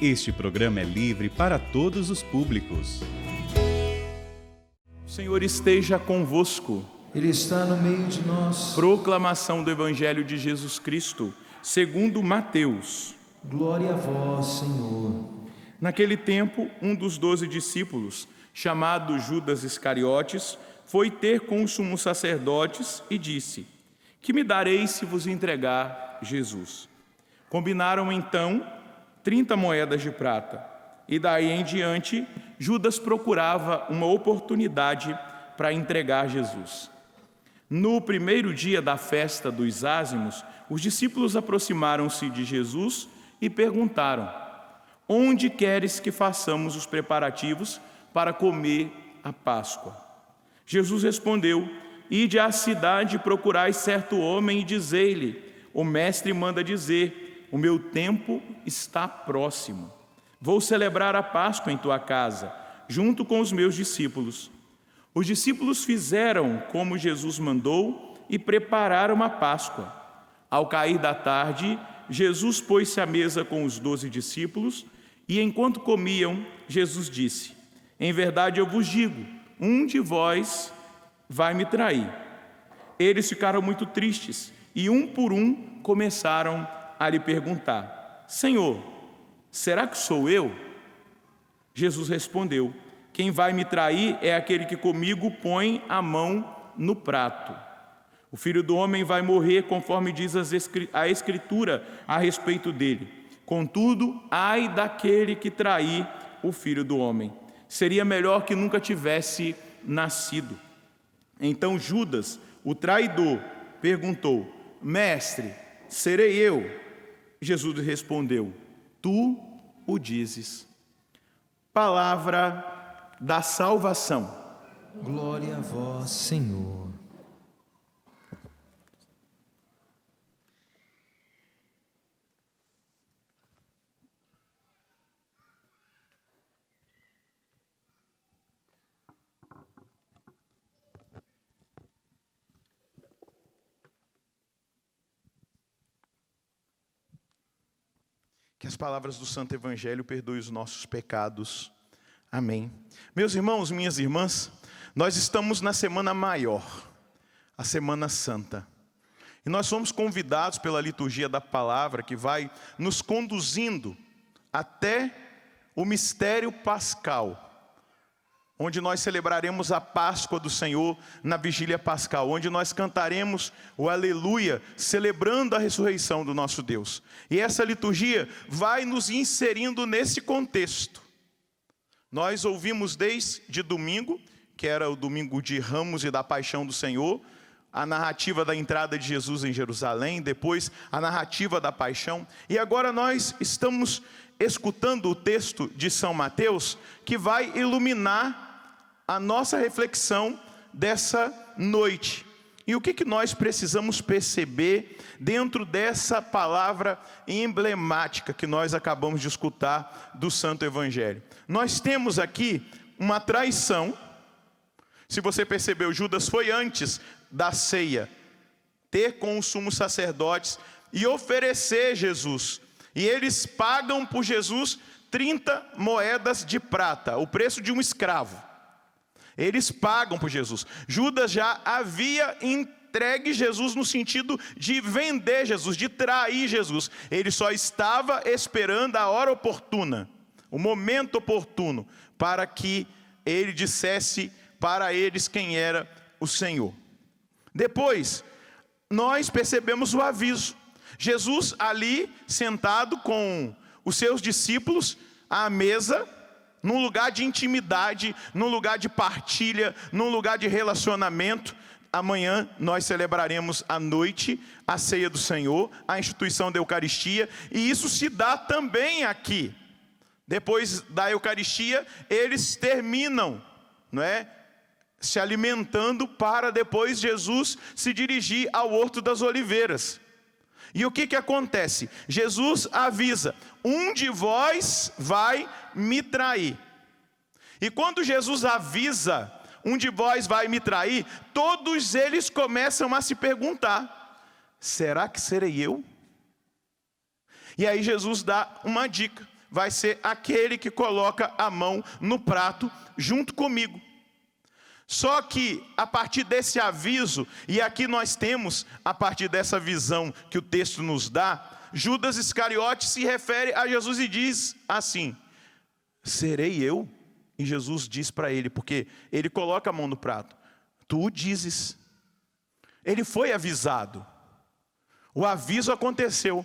Este programa é livre para todos os públicos. O Senhor esteja convosco. Ele está no meio de nós. Proclamação do Evangelho de Jesus Cristo, segundo Mateus. Glória a vós, Senhor. Naquele tempo, um dos 12 discípulos, chamado Judas Iscariotes, foi ter com os sumos sacerdotes e disse: que me dareis se vos entregar Jesus? Combinaram então 30 moedas de prata. E daí em diante, Judas procurava uma oportunidade para entregar Jesus. No primeiro dia da festa dos ázimos, os discípulos aproximaram-se de Jesus e perguntaram: onde queres que façamos os preparativos para comer a Páscoa? Jesus respondeu: ide à cidade e procurai certo homem e dizei-lhe: o mestre manda dizer, o meu tempo está próximo. Vou celebrar a Páscoa em tua casa, junto com os meus discípulos. Os discípulos fizeram como Jesus mandou e prepararam a Páscoa. Ao cair da tarde, Jesus pôs-se à mesa com os 12 discípulos e, enquanto comiam, Jesus disse: em verdade eu vos digo, um de vós vai me trair. Eles ficaram muito tristes e, um por um, começaram a lhe perguntar: Senhor, será que sou eu? Jesus respondeu: quem vai me trair é aquele que comigo põe a mão no prato. O Filho do Homem vai morrer conforme diz a Escritura a respeito dele. Contudo, ai daquele que trair o Filho do Homem. Seria melhor que nunca tivesse nascido. Então Judas, o traidor, perguntou: mestre, serei eu? Jesus respondeu: tu o dizes. Palavra da salvação. Glória a vós, Senhor. Que as palavras do Santo Evangelho perdoem os nossos pecados. Amém. Meus irmãos, minhas irmãs, nós estamos na Semana Maior, a Semana Santa. E nós somos convidados pela liturgia da palavra que vai nos conduzindo até o mistério pascal, onde nós celebraremos a Páscoa do Senhor na vigília pascal, onde nós cantaremos o Aleluia, celebrando a ressurreição do nosso Deus. E essa liturgia vai nos inserindo nesse contexto. Nós ouvimos desde domingo, que era o domingo de Ramos e da Paixão do Senhor, a narrativa da entrada de Jesus em Jerusalém, depois a narrativa da Paixão, e agora nós estamos escutando o texto de São Mateus, que vai iluminar a nossa reflexão dessa noite. E o que nós precisamos perceber dentro dessa palavra emblemática que nós acabamos de escutar do Santo Evangelho? Nós temos aqui uma traição. Se você percebeu, Judas foi antes da ceia ter com os sumos sacerdotes e oferecer Jesus. E eles pagam por Jesus 30 moedas de prata, o preço de um escravo. Eles pagam por Jesus. Judas já havia entregue Jesus no sentido de vender Jesus, de trair Jesus. Ele só estava esperando a hora oportuna, o momento oportuno, para que ele dissesse para eles quem era o Senhor. Depois, nós percebemos o aviso. Jesus ali, sentado com os seus discípulos à mesa, num lugar de intimidade, num lugar de partilha, num lugar de relacionamento. Amanhã nós celebraremos à noite a ceia do Senhor, a instituição da Eucaristia, e isso se dá também aqui. Depois da Eucaristia, eles terminam, não é? Se alimentando para depois Jesus se dirigir ao Horto das Oliveiras. E o que acontece? Jesus avisa: um de vós vai me trair. E quando Jesus avisa, um de vós vai me trair, todos eles começam a se perguntar: será que serei eu? E aí Jesus dá uma dica: vai ser aquele que coloca a mão no prato junto comigo. Só que a partir desse aviso, e aqui nós temos, a partir dessa visão que o texto nos dá, Judas Iscariote se refere a Jesus e diz assim: serei eu? E Jesus diz para ele, porque ele coloca a mão no prato: tu o dizes. Ele foi avisado, o aviso aconteceu,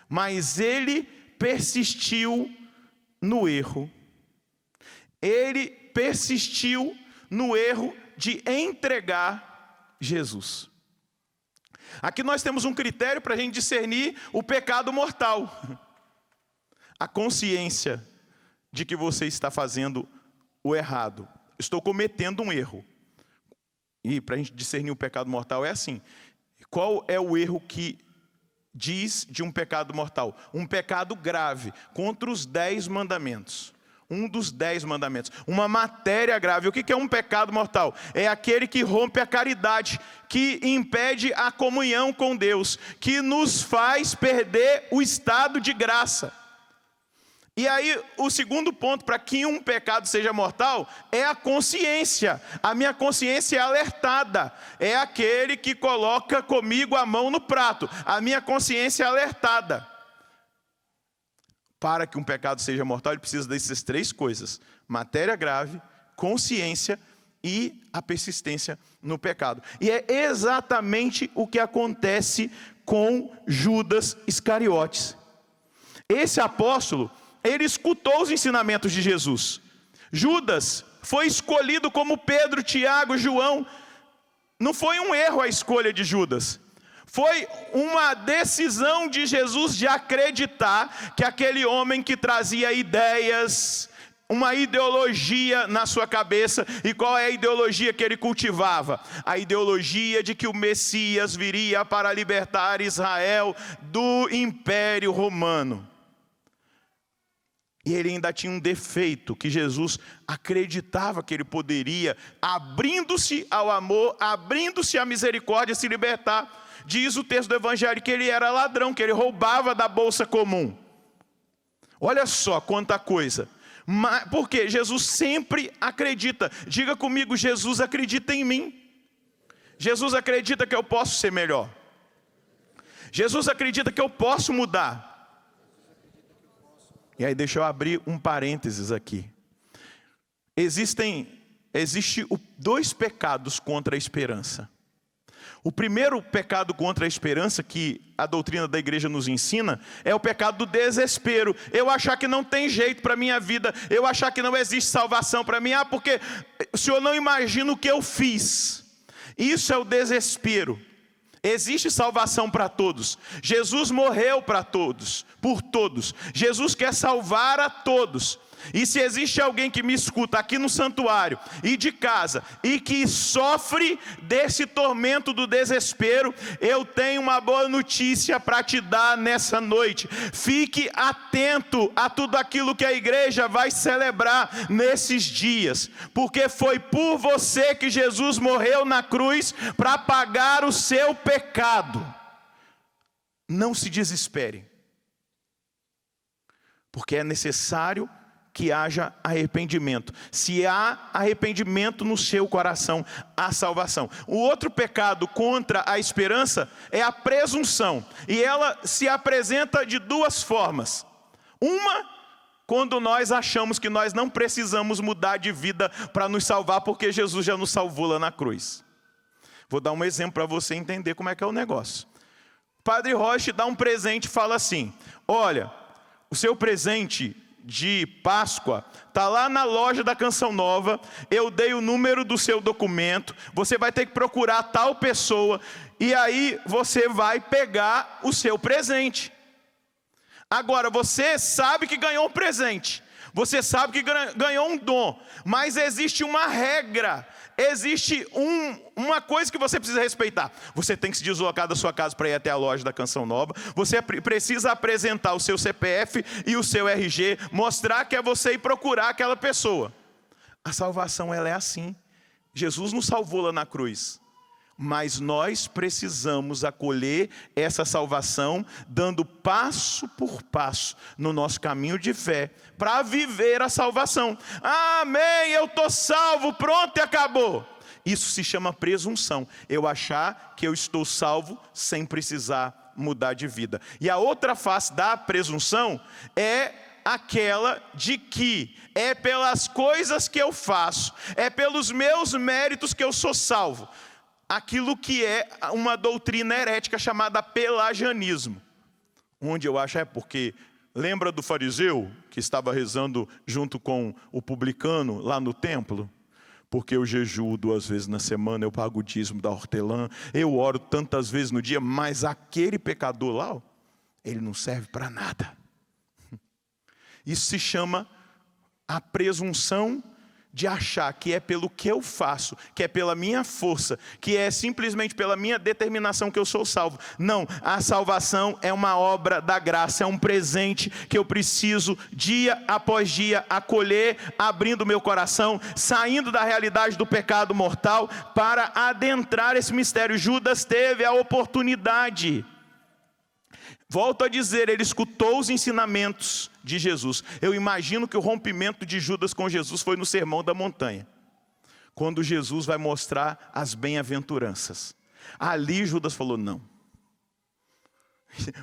mas ele persistiu no erro. Ele persistiu no erro de entregar Jesus. Aqui nós temos um critério para a gente discernir o pecado mortal: a consciência de que você está fazendo o errado. Estou cometendo um erro. E para a gente discernir o pecado mortal é assim: qual é o erro que diz de um pecado mortal? Um pecado grave, contra os 10 mandamentos. Um dos 10 mandamentos. Uma matéria grave. O que é um pecado mortal? É aquele que rompe a caridade, que impede a comunhão com Deus, que nos faz perder o estado de graça. E aí, o segundo ponto para que um pecado seja mortal é a consciência. A minha consciência é alertada. É aquele que coloca comigo a mão no prato. A minha consciência é alertada. Para que um pecado seja mortal, ele precisa dessas 3 coisas: matéria grave, consciência e a persistência no pecado. E é exatamente o que acontece com Judas Iscariotes. Esse apóstolo, ele escutou os ensinamentos de Jesus. Judas foi escolhido como Pedro, Tiago, João. Não foi um erro a escolha de Judas. Foi uma decisão de Jesus de acreditar que aquele homem que trazia ideias, uma ideologia na sua cabeça. E qual é a ideologia que ele cultivava? A ideologia de que o Messias viria para libertar Israel do Império Romano. E ele ainda tinha um defeito, que Jesus acreditava que ele poderia, abrindo-se ao amor, abrindo-se à misericórdia, se libertar. Diz o texto do Evangelho que ele era ladrão, que ele roubava da bolsa comum. Olha só quanta coisa. Porque Jesus sempre acredita. Diga comigo: Jesus acredita em mim. Jesus acredita que eu posso ser melhor. Jesus acredita que eu posso mudar. E aí deixa eu abrir um parênteses aqui. Existem 2 pecados contra a esperança. O primeiro pecado contra a esperança que a doutrina da igreja nos ensina é o pecado do desespero. Eu achar que não tem jeito para a minha vida, eu achar que não existe salvação para mim. Porque o Senhor não imagina o que eu fiz. Isso é o desespero. Existe salvação para todos. Jesus morreu para todos, por todos. Jesus quer salvar a todos. E se existe alguém que me escuta aqui no santuário e de casa, e que sofre desse tormento do desespero, eu tenho uma boa notícia para te dar nessa noite. Fique atento a tudo aquilo que a igreja vai celebrar nesses dias, porque foi por você que Jesus morreu na cruz para pagar o seu pecado. Não se desespere, porque é necessário que haja arrependimento. Se há arrependimento no seu coração, há salvação. O outro pecado contra a esperança é a presunção. E ela se apresenta de 2 formas. Uma, quando nós achamos que nós não precisamos mudar de vida para nos salvar, porque Jesus já nos salvou lá na cruz. Vou dar um exemplo para você entender como é que é o negócio. O Padre Rocha dá um presente e fala assim: olha, o seu presente de Páscoa está lá na loja da Canção Nova, eu dei o número do seu documento, você vai ter que procurar tal pessoa, e aí você vai pegar o seu presente. Agora, você sabe que ganhou um presente, você sabe que ganhou um dom, mas existe uma regra, existe uma coisa que você precisa respeitar. Você tem que se deslocar da sua casa para ir até a loja da Canção Nova. Você precisa apresentar o seu CPF e o seu RG, mostrar que é você e procurar aquela pessoa. A salvação, ela é assim. Jesus nos salvou lá na cruz. Mas nós precisamos acolher essa salvação, dando passo por passo no nosso caminho de fé, para viver a salvação. Amém, eu estou salvo, pronto e acabou. Isso se chama presunção, eu achar que eu estou salvo sem precisar mudar de vida. E a outra face da presunção é aquela de que é pelas coisas que eu faço, é pelos meus méritos que eu sou salvo. Aquilo que é uma doutrina herética chamada pelagianismo, onde eu acho porque lembra do fariseu que estava rezando junto com o publicano lá no templo? Porque eu jejuo 2 vezes na semana, eu pago o dízimo da hortelã, eu oro tantas vezes no dia, mas aquele pecador lá, ele não serve para nada. Isso se chama a presunção de achar que é pelo que eu faço, que é pela minha força, que é simplesmente pela minha determinação que eu sou salvo. Não, a salvação é uma obra da graça, é um presente que eu preciso dia após dia acolher, abrindo meu coração, saindo da realidade do pecado mortal para adentrar esse mistério. Judas teve a oportunidade. Volto a dizer, ele escutou os ensinamentos de Jesus. Eu imagino que o rompimento de Judas com Jesus foi no Sermão da Montanha, quando Jesus vai mostrar as bem-aventuranças. Ali Judas falou, não.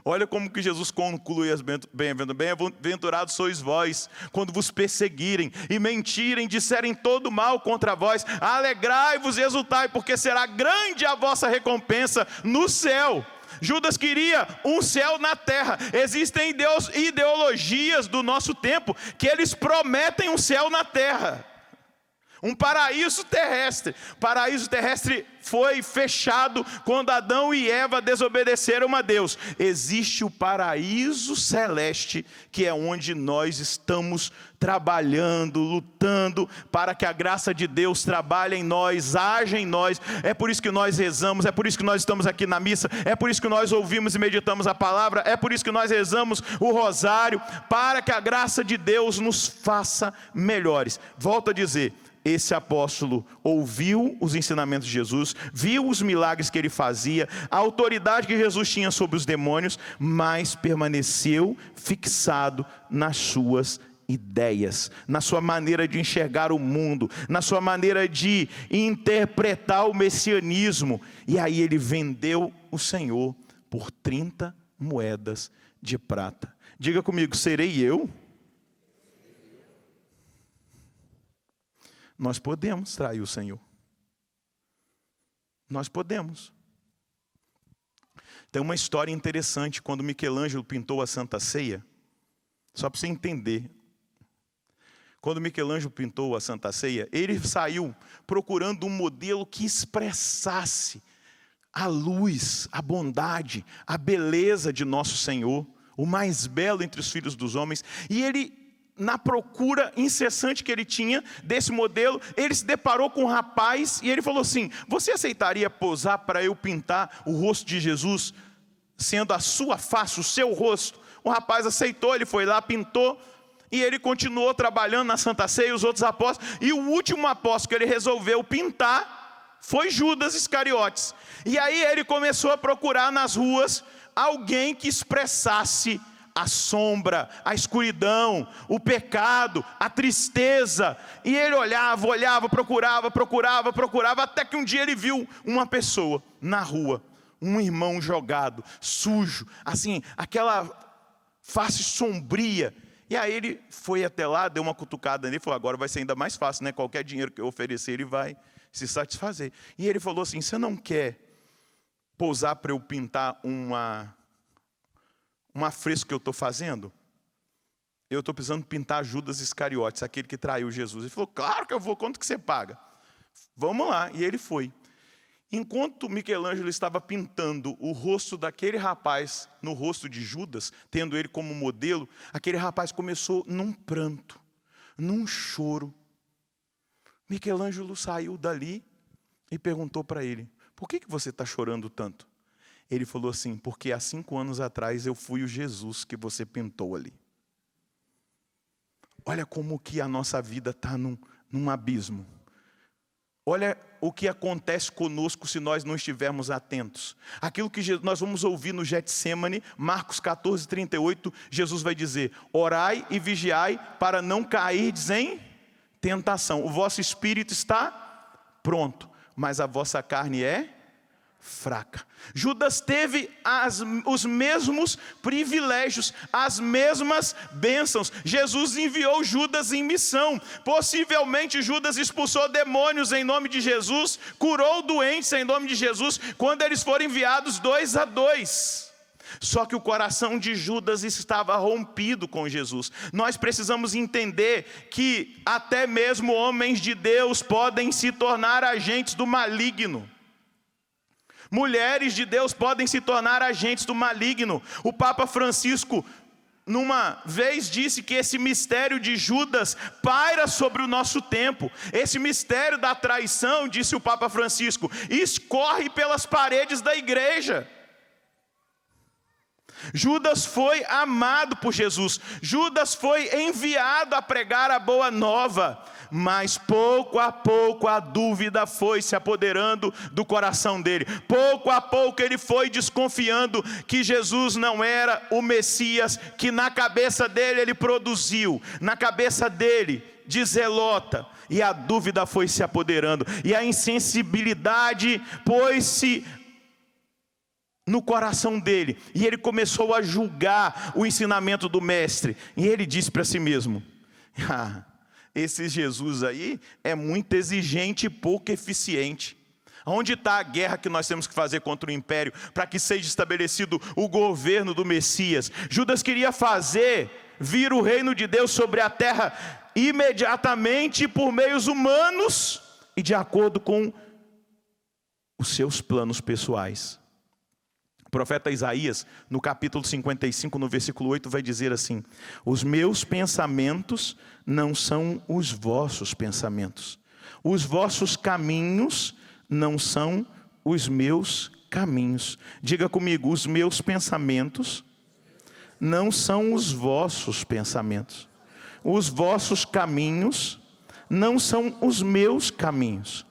Olha como que Jesus conclui as bem-aventuranças. Bem-aventurados sois vós, quando vos perseguirem e mentirem, disserem todo mal contra vós. Alegrai-vos e exultai, porque será grande a vossa recompensa no céu. Judas queria um céu na terra. Existem ideologias do nosso tempo que eles prometem um céu na terra, um paraíso terrestre. Paraíso terrestre foi fechado quando Adão e Eva desobedeceram a Deus. Existe o paraíso celeste, que é onde nós estamos trabalhando, lutando para que a graça de Deus trabalhe em nós, haja em nós. É por isso que nós rezamos, é por isso que nós estamos aqui na missa, é por isso que nós ouvimos e meditamos a palavra, é por isso que nós rezamos o rosário, para que a graça de Deus nos faça melhores. Volto a dizer, esse apóstolo ouviu os ensinamentos de Jesus, viu os milagres que ele fazia, a autoridade que Jesus tinha sobre os demônios, mas permaneceu fixado nas suas ideias, na sua maneira de enxergar o mundo, na sua maneira de interpretar o messianismo. E aí ele vendeu o Senhor por 30 moedas de prata. Diga comigo, serei eu? Nós podemos trair o Senhor. Nós podemos. Tem uma história interessante, quando Michelangelo pintou a Santa Ceia, só para você entender. Quando Michelangelo pintou a Santa Ceia, ele saiu procurando um modelo que expressasse a luz, a bondade, a beleza de nosso Senhor, o mais belo entre os filhos dos homens. E ele, na procura incessante que ele tinha desse modelo, ele se deparou com um rapaz e ele falou assim: você aceitaria posar para eu pintar o rosto de Jesus, sendo a sua face, o seu rosto? O rapaz aceitou, ele foi lá, pintou, e ele continuou trabalhando na Santa Ceia, os outros apóstolos, e o último apóstolo que ele resolveu pintar foi Judas Iscariotes. E aí ele começou a procurar nas ruas alguém que expressasse a sombra, a escuridão, o pecado, a tristeza. E ele olhava, procurava, até que um dia ele viu uma pessoa na rua, um irmão jogado, sujo, assim, aquela face sombria. E aí ele foi até lá, deu uma cutucada nele e falou: agora vai ser ainda mais fácil, né? Qualquer dinheiro que eu oferecer, ele vai se satisfazer. E ele falou assim: você não quer pousar para eu pintar um afresco que eu estou fazendo? Eu estou precisando pintar Judas Iscariotes, aquele que traiu Jesus. Ele falou: claro que eu vou, quanto que você paga? Vamos lá. E ele foi. Enquanto Michelangelo estava pintando o rosto daquele rapaz no rosto de Judas, tendo ele como modelo, aquele rapaz começou num pranto, num choro. Michelangelo saiu dali e perguntou para ele: por que você está chorando tanto? Ele falou assim: porque há 5 anos atrás eu fui o Jesus que você pintou ali. Olha como que a nossa vida está num abismo. Olha o que acontece conosco se nós não estivermos atentos. Aquilo que nós vamos ouvir no Getsemane, Marcos 14, 38, Jesus vai dizer: orai e vigiai para não cairdes em tentação. O vosso espírito está pronto, mas a vossa carne é fraca. Judas teve os mesmos privilégios, as mesmas bênçãos. Jesus enviou Judas em missão. Possivelmente Judas expulsou demônios em nome de Jesus, curou doentes em nome de Jesus, quando eles foram enviados 2 a 2. Só que o coração de Judas estava rompido com Jesus. Nós precisamos entender que até mesmo homens de Deus podem se tornar agentes do maligno. Mulheres de Deus podem se tornar agentes do maligno. O Papa Francisco, numa vez, disse que esse mistério de Judas paira sobre o nosso tempo. Esse mistério da traição, disse o Papa Francisco, escorre pelas paredes da igreja. Judas foi amado por Jesus. Judas foi enviado a pregar a boa nova. Mas pouco a pouco a dúvida foi se apoderando do coração dele. Pouco a pouco ele foi desconfiando que Jesus não era o Messias que na cabeça dele ele produziu, na cabeça dele de zelota. E a dúvida foi se apoderando, e a insensibilidade pôs-se no coração dele, e ele começou a julgar o ensinamento do mestre. E ele disse para si mesmo: esse Jesus aí é muito exigente e pouco eficiente. Onde está a guerra que nós temos que fazer contra o império, para que seja estabelecido o governo do Messias? Judas queria fazer vir o reino de Deus sobre a terra imediatamente por meios humanos e de acordo com os seus planos pessoais. O profeta Isaías, no capítulo 55, no versículo 8, vai dizer assim: os meus pensamentos não são os vossos pensamentos, os vossos caminhos não são os meus caminhos. Diga comigo: os meus pensamentos não são os vossos pensamentos, os vossos caminhos não são os meus caminhos.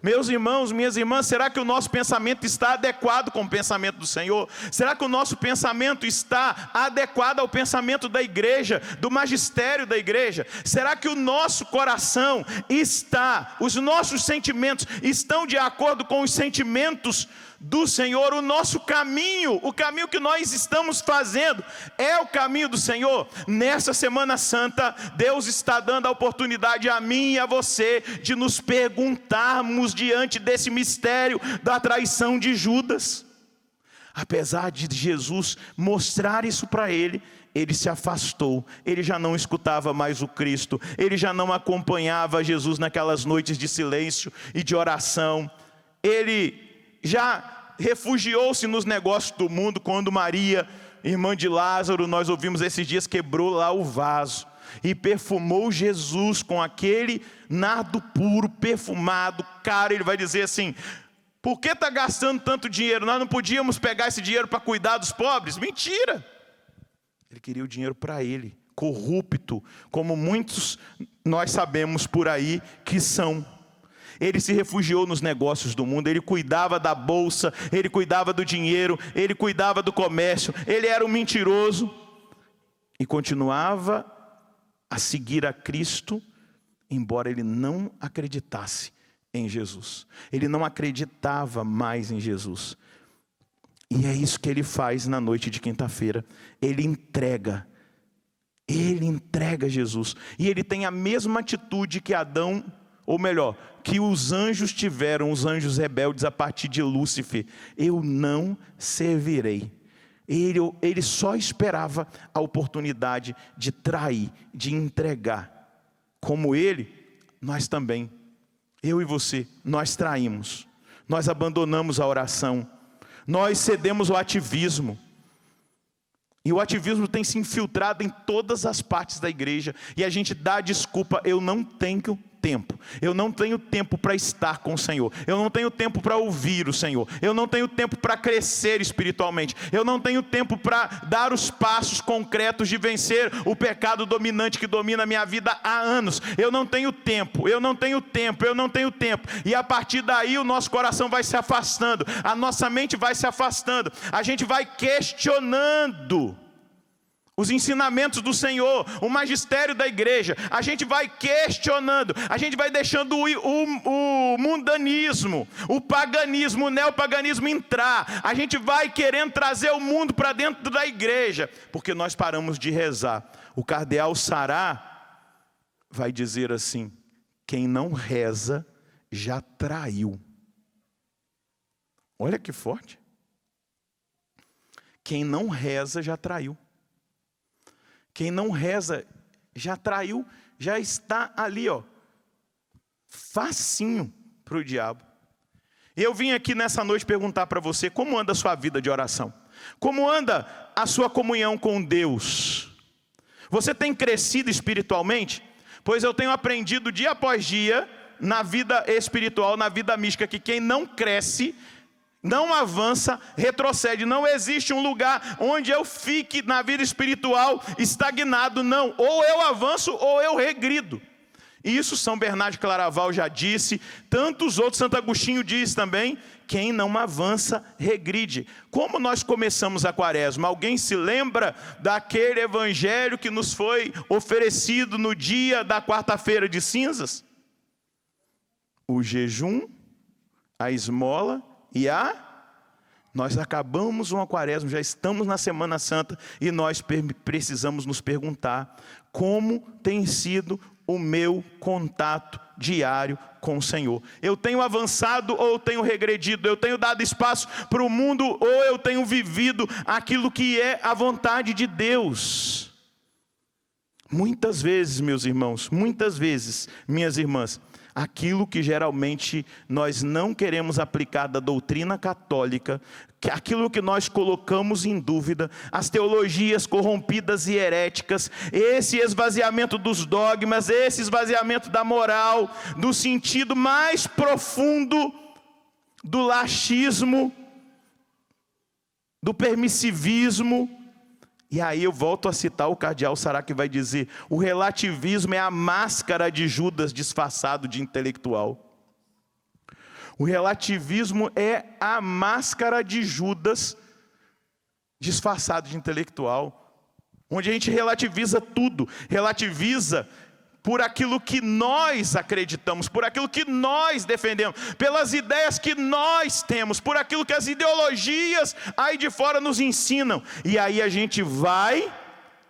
Meus irmãos, minhas irmãs, será que o nosso pensamento está adequado com o pensamento do Senhor? Será que o nosso pensamento está adequado ao pensamento da igreja, do magistério da igreja? Será que o nosso coração está, os nossos sentimentos estão de acordo com os sentimentos do Senhor? O nosso caminho, o caminho que nós estamos fazendo é o caminho do Senhor? Nessa Semana Santa, Deus está dando a oportunidade a mim e a você de nos perguntarmos diante desse mistério da traição de Judas. Apesar de Jesus mostrar isso para ele, ele se afastou, ele já não escutava mais o Cristo, ele já não acompanhava Jesus naquelas noites de silêncio e de oração. Ele já refugiou-se nos negócios do mundo. Quando Maria, irmã de Lázaro, nós ouvimos esses dias, quebrou lá o vaso e perfumou Jesus com aquele nardo puro, perfumado, caro. Ele vai dizer assim: por que está gastando tanto dinheiro? Nós não podíamos pegar esse dinheiro para cuidar dos pobres? Mentira! Ele queria o dinheiro para ele, corrupto, como muitos nós sabemos por aí que são. Ele se refugiou nos negócios do mundo, ele cuidava da bolsa, ele cuidava do dinheiro, ele cuidava do comércio, ele era um mentiroso e continuava a seguir a Cristo, embora ele não acreditasse em Jesus. Ele não acreditava mais em Jesus. E é isso que ele faz na noite de quinta-feira. Ele entrega Jesus. E ele tem a mesma atitude que Adão, ou melhor, que os anjos tiveram, os anjos rebeldes a partir de Lúcifer: eu não servirei. Ele só esperava a oportunidade de trair, de entregar. Como ele, nós também, eu e você, nós traímos, nós abandonamos a oração, nós cedemos ao ativismo. E o ativismo tem se infiltrado em todas as partes da igreja, e a gente dá desculpa: eu não tenho tempo. Eu não tenho tempo para estar com o Senhor. Eu não tenho tempo para ouvir o Senhor. Eu não tenho tempo para crescer espiritualmente. Eu não tenho tempo para dar os passos concretos de vencer o pecado dominante que domina a minha vida há anos. Eu não tenho tempo. E a partir daí o nosso coração vai se afastando. A nossa mente vai se afastando. A gente vai questionando os ensinamentos do Senhor, o magistério da igreja. A gente vai questionando, a gente vai deixando o mundanismo, o paganismo, o neopaganismo entrar. A gente vai querendo trazer o mundo para dentro da igreja, porque nós paramos de rezar. O cardeal Sará vai dizer assim: quem não reza já traiu. Olha que forte. Quem não reza já traiu. Quem não reza já traiu, já está ali, facinho para o diabo. Eu vim aqui nessa noite perguntar para você: como anda a sua vida de oração? Como anda a sua comunhão com Deus? Você tem crescido espiritualmente? Pois eu tenho aprendido dia após dia, na vida espiritual, na vida mística, que quem não cresce, não avança, retrocede. Não existe um lugar onde eu fique na vida espiritual estagnado, não. Ou eu avanço ou eu regrido. Isso São Bernardo de Claraval já disse, tantos outros, Santo Agostinho diz também: quem não avança, regride. Como nós começamos a quaresma? Alguém se lembra daquele evangelho que nos foi oferecido no dia da quarta-feira de cinzas? O jejum, a esmola e nós acabamos uma quaresma, já estamos na Semana Santa, e nós precisamos nos perguntar: como tem sido o meu contato diário com o Senhor? Eu tenho avançado ou eu tenho regredido? Eu tenho dado espaço para o mundo ou eu tenho vivido aquilo que é a vontade de Deus? Muitas vezes, meus irmãos, muitas vezes, minhas irmãs, aquilo que geralmente nós não queremos aplicar da doutrina católica, aquilo que nós colocamos em dúvida, as teologias corrompidas e heréticas, esse esvaziamento dos dogmas, esse esvaziamento da moral, do sentido mais profundo do laxismo, do permissivismo. E aí eu volto a citar o cardeal Sará, que vai dizer: o relativismo é a máscara de Judas disfarçado de intelectual. O relativismo é a máscara de Judas disfarçado de intelectual, onde a gente relativiza tudo, relativiza por aquilo que nós acreditamos, por aquilo que nós defendemos, pelas ideias que nós temos, por aquilo que as ideologias aí de fora nos ensinam. E aí a gente vai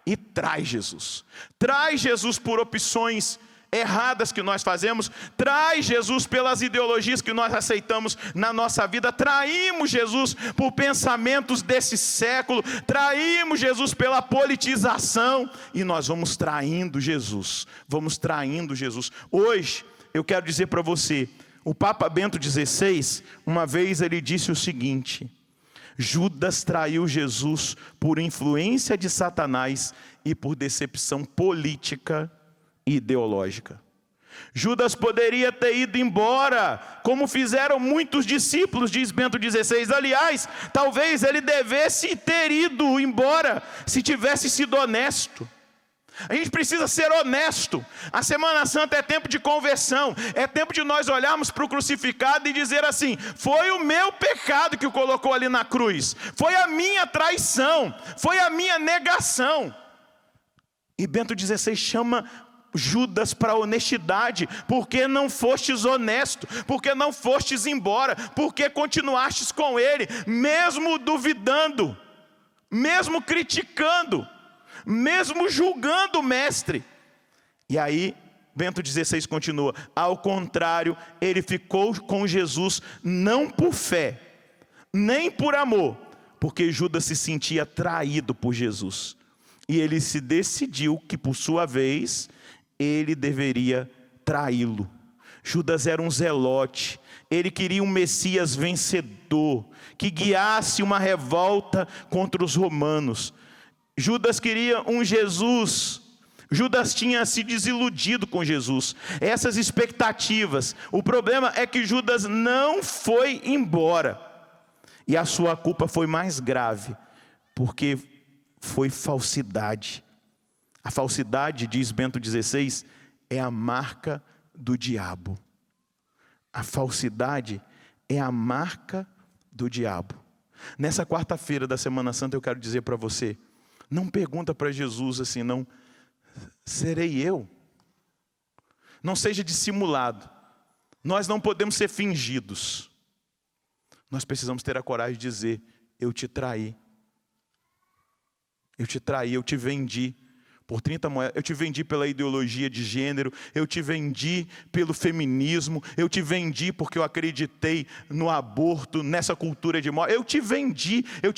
e traz Jesus por opções erradas que nós fazemos, traz Jesus pelas ideologias que nós aceitamos na nossa vida, traímos Jesus por pensamentos desse século, traímos Jesus pela politização, e nós vamos traindo Jesus. Hoje eu quero dizer para você, o Papa Bento XVI, uma vez ele disse o seguinte: Judas traiu Jesus por influência de Satanás e por decepção política e ideológica. Judas poderia ter ido embora, como fizeram muitos discípulos, diz Bento XVI. Aliás, talvez ele devesse ter ido embora se tivesse sido honesto. A gente precisa ser honesto. A Semana Santa é tempo de conversão, é tempo de nós olharmos para o crucificado e dizer assim: foi o meu pecado que o colocou ali na cruz, foi a minha traição, foi a minha negação. E Bento XVI chama Judas para a honestidade: porque não fostes honesto, porque não fostes embora, porque continuastes com ele, mesmo duvidando, mesmo criticando, mesmo julgando o mestre. E aí Bento XVI continua: ao contrário, ele ficou com Jesus não por fé, nem por amor, porque Judas se sentia traído por Jesus, e ele se decidiu que por sua vez ele deveria traí-lo. Judas era um zelote, ele queria um Messias vencedor, que guiasse uma revolta contra os romanos. Judas queria um Jesus Judas tinha se desiludido com Jesus, essas expectativas. O problema é que Judas não foi embora. E a sua culpa foi mais grave, porque foi falsidade. A falsidade, diz Bento XVI, é a marca do diabo. A falsidade é a marca do diabo. Nessa quarta-feira da Semana Santa eu quero dizer para você, não pergunta para Jesus assim, não, serei eu? Não seja dissimulado. Nós não podemos ser fingidos. Nós precisamos ter a coragem de dizer, eu te traí. Eu te traí, eu te vendi por 30 moedas, eu te vendi pela ideologia de gênero, eu te vendi pelo feminismo, eu te vendi porque eu acreditei no aborto, nessa cultura de morte, eu te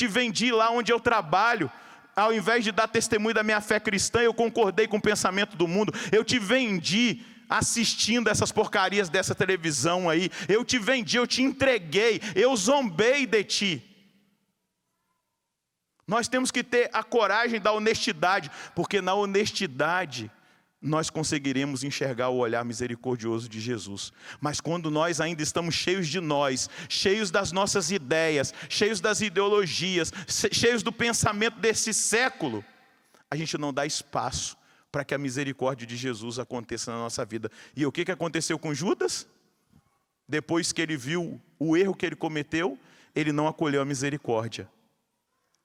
vendi lá onde eu trabalho, ao invés de dar testemunho da minha fé cristã, eu concordei com o pensamento do mundo, eu te vendi assistindo essas porcarias dessa televisão aí, eu te vendi, eu te entreguei, eu zombei de ti. Nós temos que ter a coragem da honestidade, porque na honestidade nós conseguiremos enxergar o olhar misericordioso de Jesus. Mas quando nós ainda estamos cheios de nós, cheios das nossas ideias, cheios das ideologias, cheios do pensamento desse século, a gente não dá espaço para que a misericórdia de Jesus aconteça na nossa vida. E o que aconteceu com Judas? Depois que ele viu o erro que ele cometeu, ele não acolheu a misericórdia.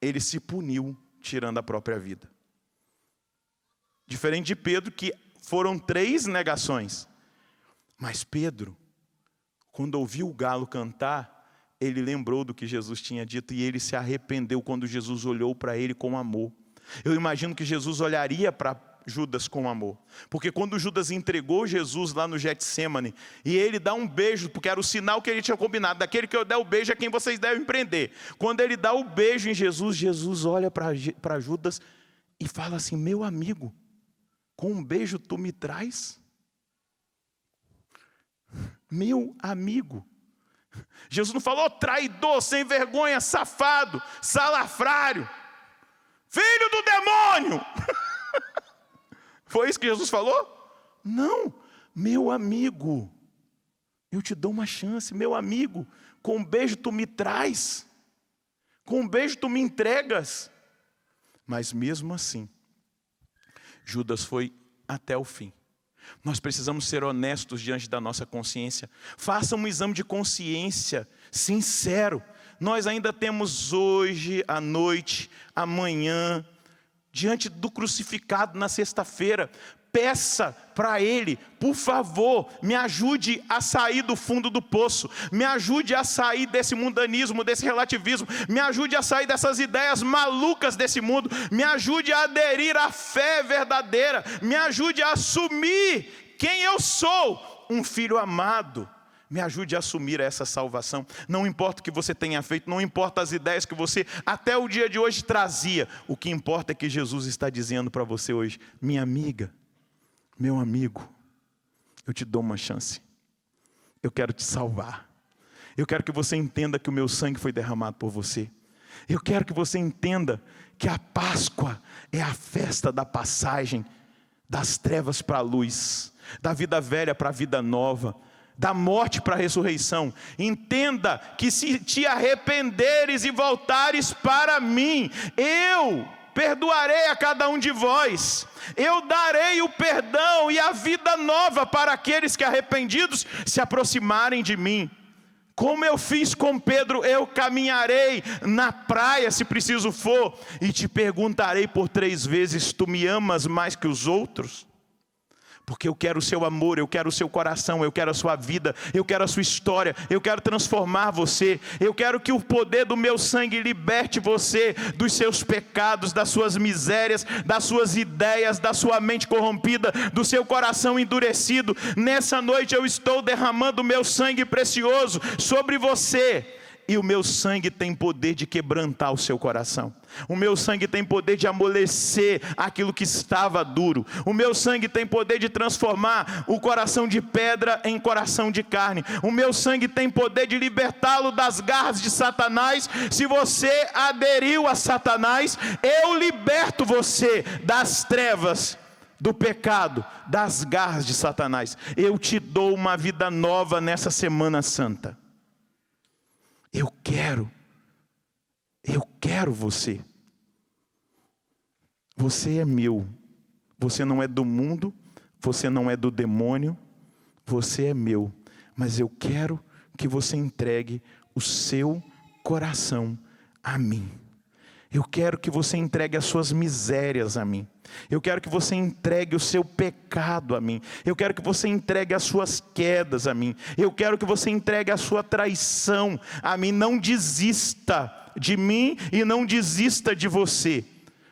Ele se puniu, tirando a própria vida. Diferente de Pedro, que foram 3 negações. Mas Pedro, quando ouviu o galo cantar, ele lembrou do que Jesus tinha dito e ele se arrependeu quando Jesus olhou para ele com amor. Eu imagino que Jesus olharia para Judas com amor, porque quando Judas entregou Jesus lá no Getsemane, e ele dá um beijo, porque era o sinal que ele tinha combinado, daquele que eu der o beijo é quem vocês devem prender. Quando ele dá o beijo em Jesus, Jesus olha para Judas e fala assim, meu amigo, com um beijo tu me traz? Meu amigo. Jesus não falou traidor, sem vergonha, safado, salafrário, filho do demônio. Foi isso que Jesus falou? Não, meu amigo, eu te dou uma chance, meu amigo, com um beijo tu me traz, com um beijo tu me entregas. Mas mesmo assim, Judas foi até o fim. Nós precisamos ser honestos diante da nossa consciência. Faça um exame de consciência sincero. Nós ainda temos hoje, à noite, amanhã, diante do crucificado na sexta-feira, peça para Ele, por favor, me ajude a sair do fundo do poço, me ajude a sair desse mundanismo, desse relativismo, me ajude a sair dessas ideias malucas desse mundo, me ajude a aderir à fé verdadeira, me ajude a assumir quem eu sou, um filho amado. Me ajude a assumir essa salvação. Não importa o que você tenha feito, não importa as ideias que você até o dia de hoje trazia. O que importa é que Jesus está dizendo para você hoje, minha amiga, meu amigo, eu te dou uma chance. Eu quero te salvar. Eu quero que você entenda que o meu sangue foi derramado por você. Eu quero que você entenda que a Páscoa é a festa da passagem das trevas para a luz, da vida velha para a vida nova, da morte para a ressurreição. Entenda que se te arrependeres e voltares para mim, eu perdoarei a cada um de vós, eu darei o perdão e a vida nova para aqueles que arrependidos se aproximarem de mim. Como eu fiz com Pedro, eu caminharei na praia se preciso for, e te perguntarei por 3 vezes, tu me amas mais que os outros? Porque eu quero o seu amor, eu quero o seu coração, eu quero a sua vida, eu quero a sua história, eu quero transformar você, eu quero que o poder do meu sangue liberte você dos seus pecados, das suas misérias, das suas ideias, da sua mente corrompida, do seu coração endurecido. Nessa noite eu estou derramando o meu sangue precioso sobre você. E o meu sangue tem poder de quebrantar o seu coração. O meu sangue tem poder de amolecer aquilo que estava duro. O meu sangue tem poder de transformar o coração de pedra em coração de carne. O meu sangue tem poder de libertá-lo das garras de Satanás. Se você aderiu a Satanás, eu liberto você das trevas do pecado, das garras de Satanás. Eu te dou uma vida nova nessa Semana Santa. Eu quero você. Você é meu. Você não é do mundo, você não é do demônio, você é meu. Mas eu quero que você entregue o seu coração a mim. Eu quero que você entregue as suas misérias a mim. Eu quero que você entregue o seu pecado a mim. Eu quero que você entregue as suas quedas a mim. Eu quero que você entregue a sua traição a mim. Não desista de mim e não desista de você.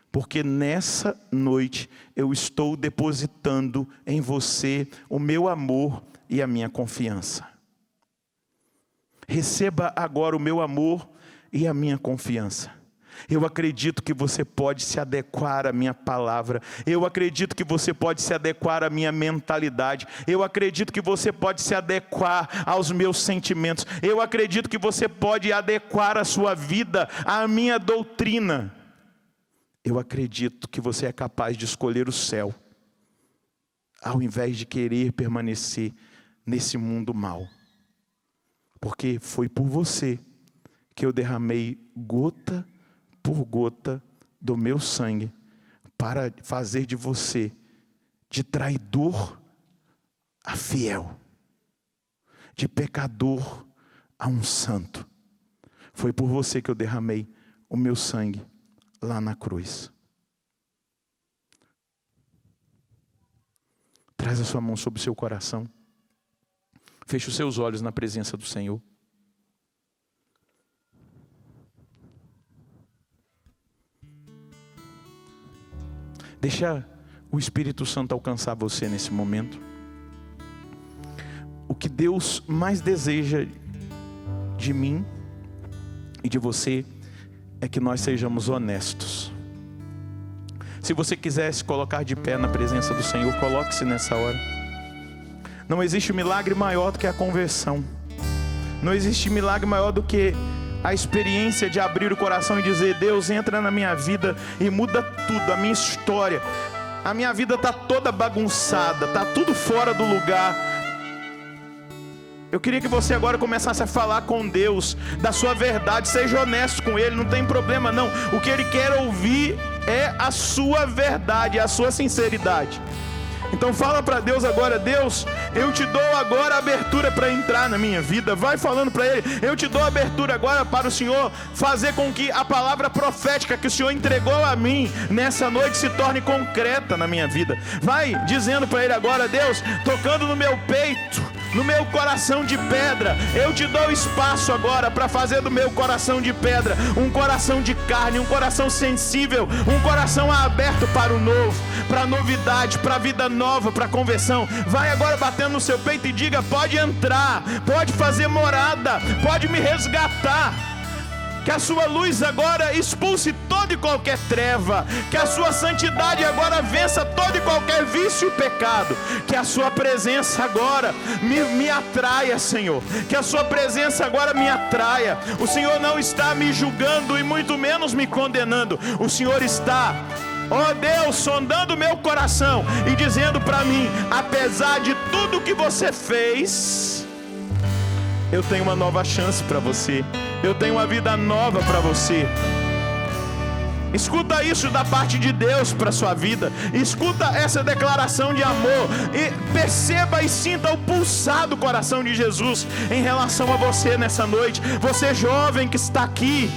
Porque nessa noite eu estou depositando em você o meu amor e a minha confiança. Receba agora o meu amor e a minha confiança. Eu acredito que você pode se adequar à minha palavra. Eu acredito que você pode se adequar à minha mentalidade. Eu acredito que você pode se adequar aos meus sentimentos. Eu acredito que você pode adequar a sua vida à minha doutrina. Eu acredito que você é capaz de escolher o céu, ao invés de querer permanecer nesse mundo mau. Porque foi por você que eu derramei gota por gota do meu sangue, para fazer de você, de traidor a fiel, de pecador a um santo. Foi por você que eu derramei o meu sangue lá na cruz. Traz a sua mão sobre o seu coração. Feche os seus olhos na presença do Senhor. Deixa o Espírito Santo alcançar você nesse momento. O que Deus mais deseja de mim e de você é que nós sejamos honestos. Se você quiser se colocar de pé na presença do Senhor, coloque-se nessa hora. Não existe milagre maior do que a conversão. Não existe milagre maior do que a experiência de abrir o coração e dizer: Deus, entra na minha vida e muda tudo, a minha história. A minha vida está toda bagunçada, está tudo fora do lugar. Eu queria que você agora começasse a falar com Deus da sua verdade. Seja honesto com Ele, não tem problema não. O que Ele quer ouvir é a sua verdade, a sua sinceridade. Então fala para Deus agora: Deus, eu te dou agora a abertura para entrar na minha vida. Vai falando para Ele: eu te dou a abertura agora para o Senhor fazer com que a palavra profética que o Senhor entregou a mim nessa noite se torne concreta na minha vida. Vai dizendo para Ele agora: Deus, tocando no meu peito, no meu coração de pedra, eu te dou espaço agora para fazer do meu coração de pedra um coração de carne, um coração sensível, um coração aberto para o novo, para a novidade, para a vida nova, para a conversão. Vai agora batendo no seu peito e diga: pode entrar, pode fazer morada, pode me resgatar. Que a sua luz agora expulse toda e qualquer treva. Que a sua santidade agora vença todo e qualquer vício e pecado. Que a sua presença agora me atraia, Senhor. Que a sua presença agora me atraia. O Senhor não está me julgando e muito menos me condenando. O Senhor está, ó Deus, sondando o meu coração e dizendo para mim: apesar de tudo que você fez, eu tenho uma nova chance para você. Eu tenho uma vida nova para você. Escuta isso da parte de Deus para a sua vida. Escuta essa declaração de amor. E perceba e sinta o pulsar do coração de Jesus em relação a você nessa noite. Você jovem que está aqui,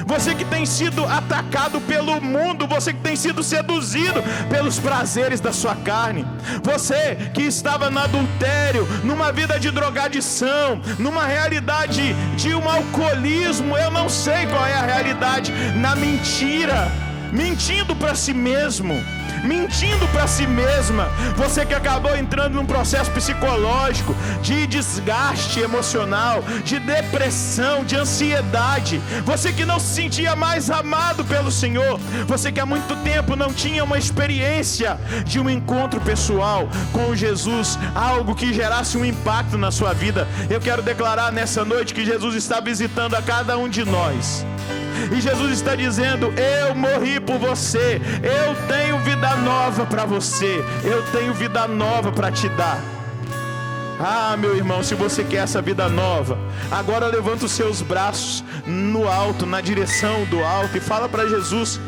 você que tem sido atacado pelo mundo, você que tem sido seduzido pelos prazeres da sua carne, você que estava no adultério, numa vida de drogadição, numa realidade de um alcoolismo, eu não sei qual é a realidade, na mentira, mentindo para si mesmo, mentindo para si mesma. Você que acabou entrando num processo psicológico de desgaste emocional, de depressão, de ansiedade. Você que não se sentia mais amado pelo Senhor. Você que há muito tempo não tinha uma experiência de um encontro pessoal com Jesus, algo que gerasse um impacto na sua vida. Eu quero declarar nessa noite que Jesus está visitando a cada um de nós. E Jesus está dizendo: eu morri por você, eu tenho vida nova para você, eu tenho vida nova para te dar. Ah, meu irmão, se você quer essa vida nova, agora levanta os seus braços no alto, na direção do alto, e fala para Jesus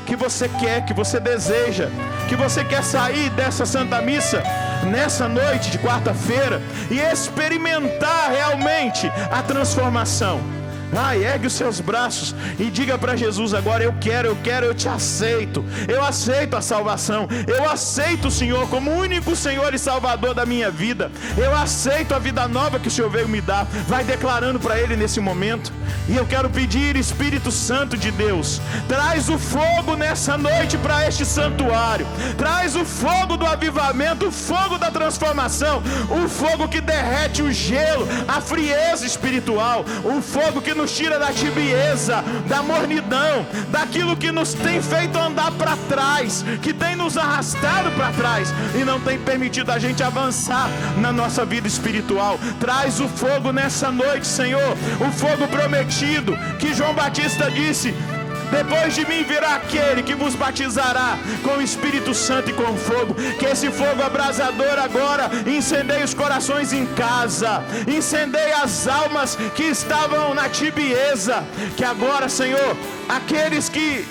que você quer, que você deseja, que você quer sair dessa Santa Missa nessa noite de quarta-feira e experimentar realmente a transformação. Ergue os seus braços e diga para Jesus agora: eu te aceito, eu aceito a salvação, eu aceito o Senhor como único Senhor e Salvador da minha vida, eu aceito a vida nova que o Senhor veio me dar. Vai declarando para Ele nesse momento. E eu quero pedir: Espírito Santo de Deus, traz o fogo nessa noite para este santuário, traz o fogo do avivamento, o fogo da transformação, o fogo que derrete o gelo, a frieza espiritual, o fogo que nos tira da tibieza, da mornidão, daquilo que nos tem feito andar para trás, que tem nos arrastado para trás e não tem permitido a gente avançar na nossa vida espiritual. Traz o fogo nessa noite, Senhor, o fogo prometido que João Batista disse: depois de mim virá aquele que vos batizará com o Espírito Santo e com fogo. Que esse fogo abrasador agora incendeie os corações em casa, incendeie as almas que estavam na tibieza. Que agora, Senhor, aqueles que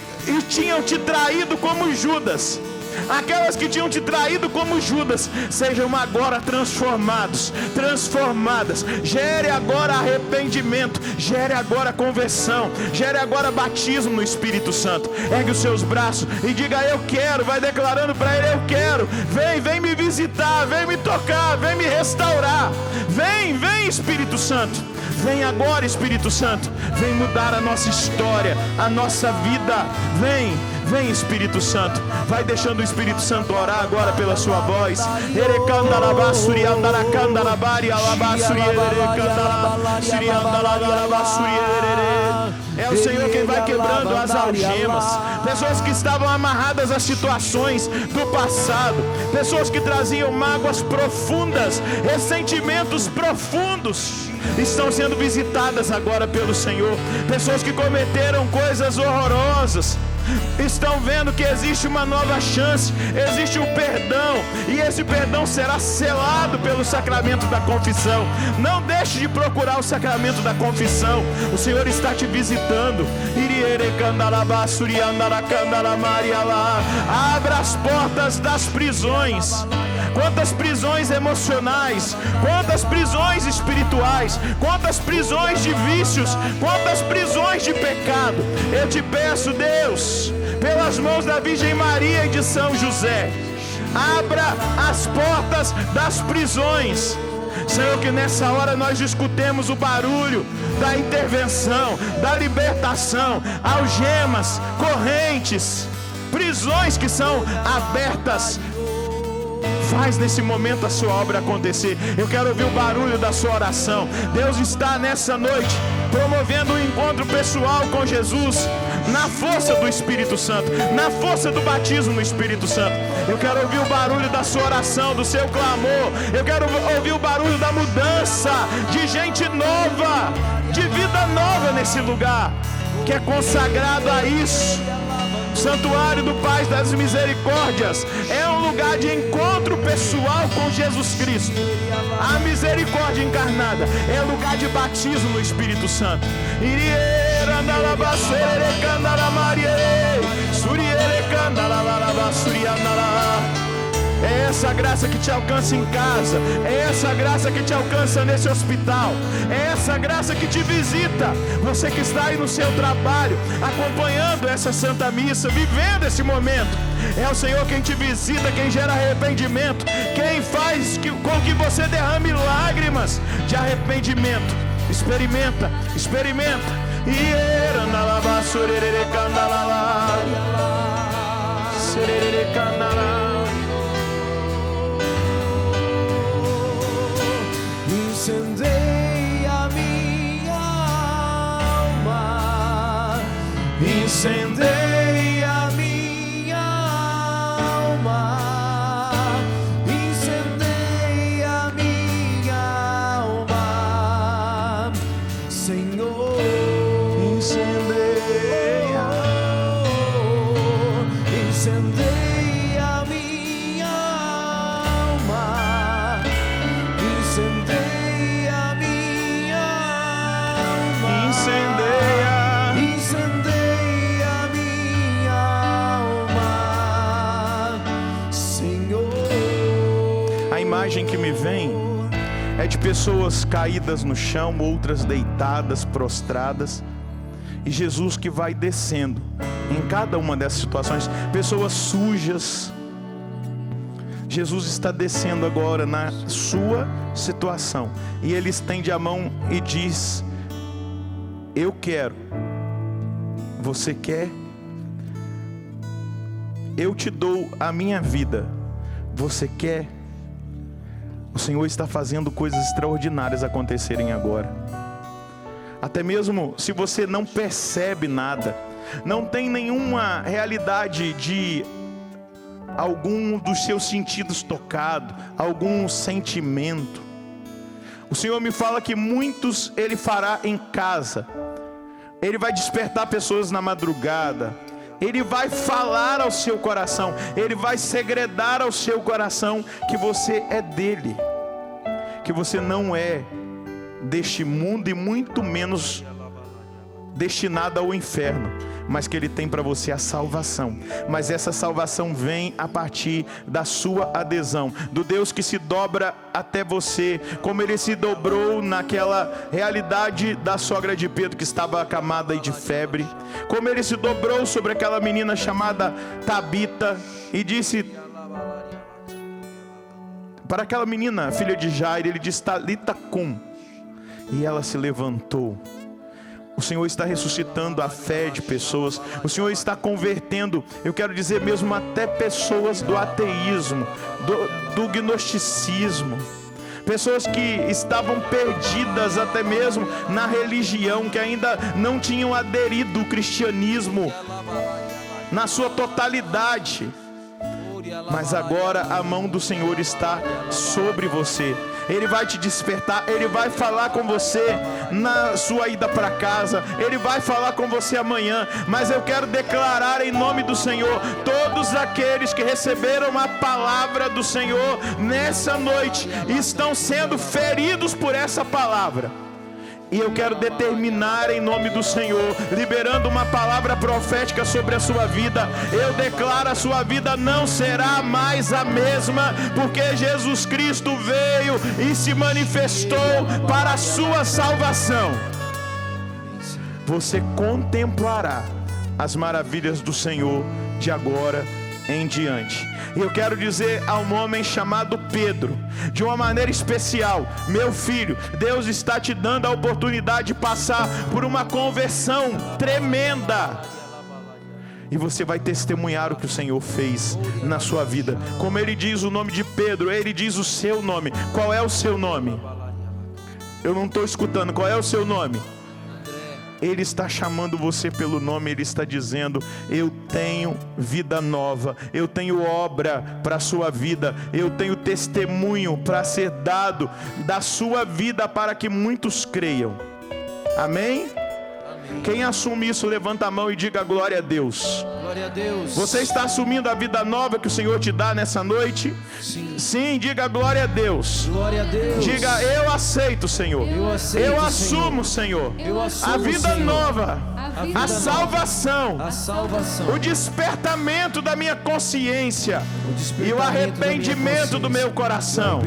tinham te traído como Judas, aquelas que tinham te traído como Judas, sejam agora transformadas. Gere agora arrependimento, gere agora conversão, gere agora batismo no Espírito Santo. Ergue os seus braços e diga: eu quero. Vai declarando para Ele: eu quero. Vem me visitar, vem me tocar, vem me restaurar. Vem Espírito Santo. Vem agora, Espírito Santo. Vem mudar a nossa história, a nossa vida. Vem Espírito Santo. Vai deixando o Espírito Santo orar agora pela sua voz. É o Senhor quem vai quebrando as algemas. Pessoas que estavam amarradas a situações do passado, pessoas que traziam mágoas profundas, ressentimentos profundos, estão sendo visitadas agora pelo Senhor. Pessoas que cometeram coisas horrorosas estão vendo que existe uma nova chance, existe um perdão, e esse perdão será selado pelo sacramento da confissão. Não deixe de procurar o sacramento da confissão. O Senhor está te visitando. Abra as portas das prisões. Quantas prisões emocionais, quantas prisões espirituais, quantas prisões de vícios, quantas prisões de pecado. Eu te peço, Deus, pelas mãos da Virgem Maria e de São José, abra as portas das prisões. Senhor, que nessa hora nós escutemos o barulho da intervenção, da libertação, algemas, correntes, prisões que são abertas. Faz nesse momento a sua obra acontecer. Eu quero ouvir o barulho da sua oração. Deus está nessa noite promovendo um encontro pessoal com Jesus, na força do Espírito Santo, na força do batismo no Espírito Santo. Eu quero ouvir o barulho da sua oração, do seu clamor. Eu quero ouvir o barulho da mudança, de gente nova, de vida nova nesse lugar que é consagrado a isso. O Santuário do Pai das Misericórdias é um lugar de encontro pessoal com Jesus Cristo. A misericórdia encarnada é lugar de batismo no Espírito Santo. É essa graça que te alcança em casa, é essa graça que te alcança nesse hospital, é essa graça que te visita. Você que está aí no seu trabalho, acompanhando essa Santa Missa, vivendo esse momento, é o Senhor quem te visita, quem gera arrependimento, quem faz com que você derrame lágrimas de arrependimento. Experimenta. Incendeia minha alma, incendeia minha alma, incendeia minha alma, Senhor, incendeia. incendeia minha alma, incendeia minha alma, incendeia minha alma, Senhor. A imagem que me vem é de pessoas caídas no chão, outras deitadas, prostradas, e Jesus que vai descendo em cada uma dessas situações. Pessoas sujas, Jesus está descendo agora na sua situação, e Ele estende a mão e diz: eu quero, você quer? Eu te dou a minha vida, você quer? O Senhor está fazendo coisas extraordinárias acontecerem agora. Até mesmo se você não percebe nada, não tem nenhuma realidade de algum dos seus sentidos tocado, algum sentimento, o Senhor me fala que muitos Ele fará em casa. Ele vai despertar pessoas na madrugada, Ele vai falar ao seu coração, Ele vai segredar ao seu coração que você é dele, que você não é deste mundo e muito menos destinado ao inferno, mas que Ele tem para você a salvação. Mas essa salvação vem a partir da sua adesão, do Deus que se dobra até você, como Ele se dobrou naquela realidade da sogra de Pedro que estava acamada e de febre, como Ele se dobrou sobre aquela menina chamada Tabita e disse para aquela menina, filha de Jairo, Ele disse: Talita cum, e ela se levantou. O Senhor está ressuscitando a fé de pessoas, o Senhor está convertendo, eu quero dizer mesmo até pessoas do ateísmo, do gnosticismo, pessoas que estavam perdidas até mesmo na religião, que ainda não tinham aderido ao cristianismo na sua totalidade. Mas agora a mão do Senhor está sobre você. Ele vai te despertar, Ele vai falar com você na sua ida para casa, Ele vai falar com você amanhã. Mas eu quero declarar em nome do Senhor, todos aqueles que receberam a palavra do Senhor nessa noite, estão sendo feridos por essa palavra. E eu quero determinar em nome do Senhor, liberando uma palavra profética sobre a sua vida. Eu declaro: a sua vida não será mais a mesma, porque Jesus Cristo veio e se manifestou para a sua salvação. Você contemplará as maravilhas do Senhor de agora em diante. E eu quero dizer a um homem chamado Pedro, de uma maneira especial: meu filho, Deus está te dando a oportunidade de passar por uma conversão tremenda, e você vai testemunhar o que o Senhor fez na sua vida. Como Ele diz o nome de Pedro, Ele diz o seu nome. Qual é o seu nome? Eu não estou escutando. Qual é o seu nome? Ele está chamando você pelo nome. Ele está dizendo: eu tenho vida nova, eu tenho obra para a sua vida, eu tenho testemunho para ser dado da sua vida para que muitos creiam. Amém? Quem assume isso, levanta a mão e diga glória a Deus. Glória a Deus. Você está assumindo a vida nova que o Senhor te dá nessa noite? Sim. Sim, diga glória a Deus. Glória a Deus. Diga: eu aceito, Senhor. Eu aceito, Eu assumo, Senhor. Eu assumo, A vida Senhor. nova. A salvação. A salvação. O despertamento da minha consciência. E o arrependimento do meu coração.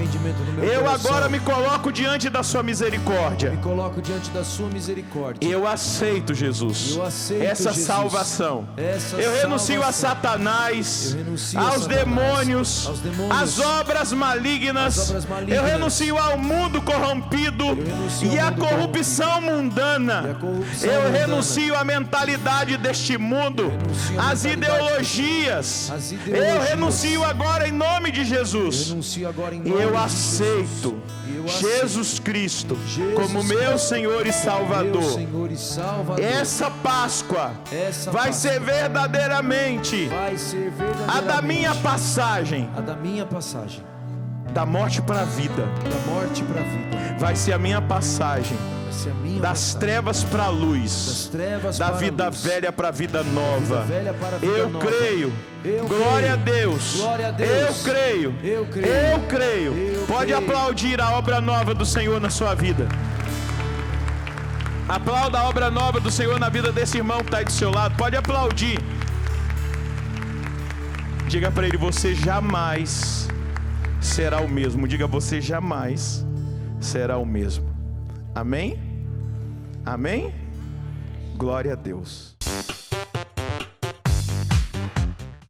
Eu agora me coloco diante da sua misericórdia. Me coloco diante da sua misericórdia. Eu aceito, Jesus, Eu aceito, essa Jesus. salvação. Essa Eu renuncio a salvação. Satanás, Eu renuncio a aos Satanás, demônios, aos demônios, às obras malignas. às obras malignas. Eu renuncio ao mundo corrompido renuncio e ao à mundo corrupção mundana. E à corrupção Eu mundana. renuncio à mentalidade deste mundo, renuncio à às mentalidade ideologias. às Eu ideologias. renuncio agora em nome de Eu Jesus. renuncio agora em E nome eu de aceito Jesus. Eu Jesus Cristo Jesus como meu Cristo, Senhor e meu Salvador. Senhor e Salvador. Essa Páscoa Essa vai Páscoa ser verdadeiramente vai ser verdadeiramente a da minha passagem, a da minha passagem, da morte para a vida. da morte para a vida. Vai ser a minha passagem Essa é a minha das vontade. trevas para a Das luz, trevas da para a vida luz. velha para a vida nova. Vida velha para a vida Eu nova. creio. Eu Glória creio. a Deus. Glória a Deus. Eu creio. Eu creio. Eu creio. Eu Pode creio. aplaudir a obra nova do Senhor na sua vida. Aplauda a obra nova do Senhor na vida desse irmão que está aí do seu lado. Pode aplaudir. Diga para ele: você jamais será o mesmo. Diga: você jamais será o mesmo. Amém? Amém? Glória a Deus.